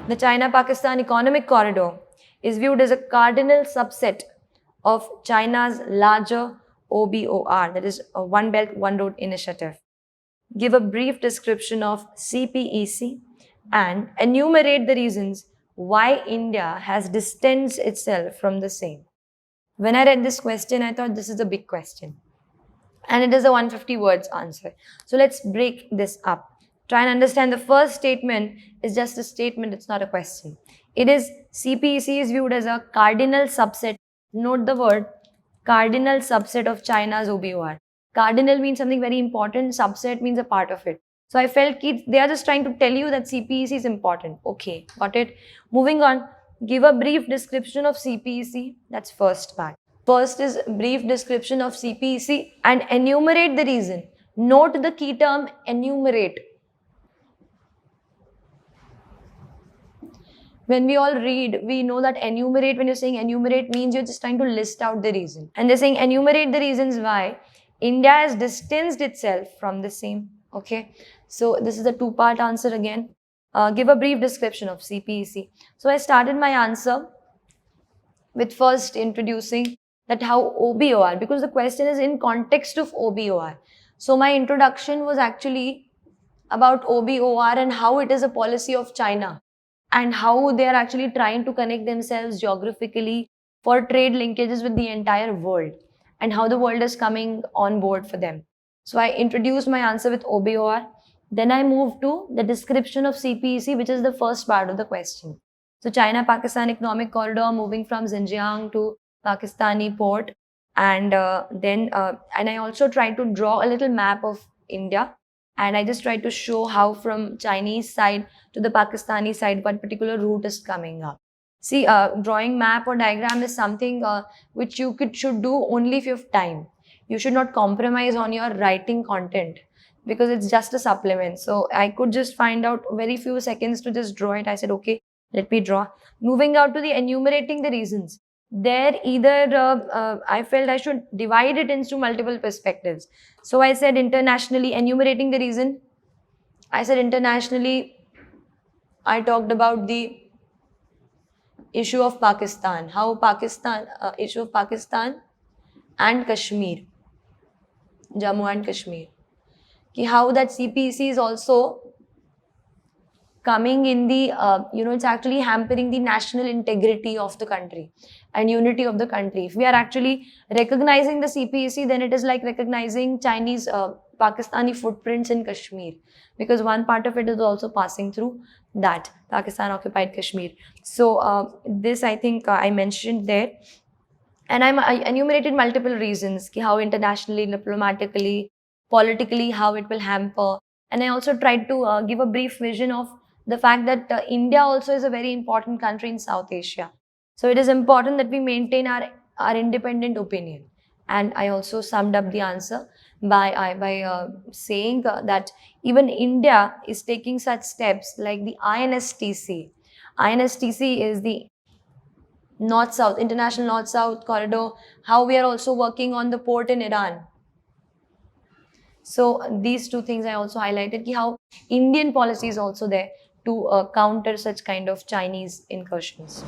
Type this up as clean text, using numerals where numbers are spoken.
The China-Pakistan Economic Corridor is viewed as a cardinal subset of China's larger OBOR, that is a One Belt, One Road initiative. Give a brief description of CPEC and enumerate the reasons why India has distanced itself from the same. When I read this question, I thought this is a big question. And it is a 150 words answer. So let's break this up. Try and understand the first statement is just a statement, it's not a question. It is CPEC is viewed as a cardinal subset. Note the word cardinal subset of China's OBOR. Cardinal means something very important, subset means a part of it. So I felt they are just trying to tell you that CPEC is important. Okay, got it. Moving on, give a brief description of CPEC. That's first part. First is brief description of CPEC and enumerate the reason. Note the key term enumerate. When we all read, we know that enumerate, when you're saying enumerate means you're just trying to list out the reason. And they're saying enumerate the reasons why India has distanced itself from the same. Okay, so this is a two-part answer again. Give a brief description of CPEC. So I started my answer with first introducing that how OBOR, because the question is in context of OBOR. So my introduction was actually about OBOR and how it is a policy of China and how they are actually trying to connect themselves geographically for trade linkages with the entire world and how the world is coming on board for them. So I introduced my answer with OBOR. Then I moved to the description of CPEC, which is the first part of the question. So China-Pakistan Economic Corridor moving from Xinjiang to Pakistani port, and I also tried to draw a little map of India, and I just tried to show how from Chinese side to the Pakistani side what particular route is coming up. See, drawing map or diagram is something which you should do only if you have time. You should not compromise on your writing content because it's just a supplement. So I could just find out very few seconds to just draw it. I said, okay, let me draw. Moving out to the enumerating the reasons. There either I felt I should divide it into multiple perspectives. So I said internationally, enumerating the reason. I said internationally, I talked about the issue of Pakistan, how Pakistan, issue of Pakistan and Kashmir, Jammu and Kashmir, how that CPEC is also coming in the, it's actually hampering the national integrity of the country and unity of the country. If we are actually recognizing the CPEC, then it is like recognizing Chinese, Pakistani footprints in Kashmir, because one part of it is also passing through that Pakistan occupied Kashmir. So this I think I mentioned there, and I enumerated multiple reasons, how internationally, diplomatically, politically, how it will hamper. And I also tried to give a brief vision of the fact that India also is a very important country in South Asia. So it is important that we maintain our independent opinion. And I also summed up the answer by saying that even India is taking such steps like the INSTC. INSTC is the North-South, International North-South Corridor, how we are also working on the port in Iran. So these two things I also highlighted, how Indian policy is also there to counter such kind of Chinese incursions.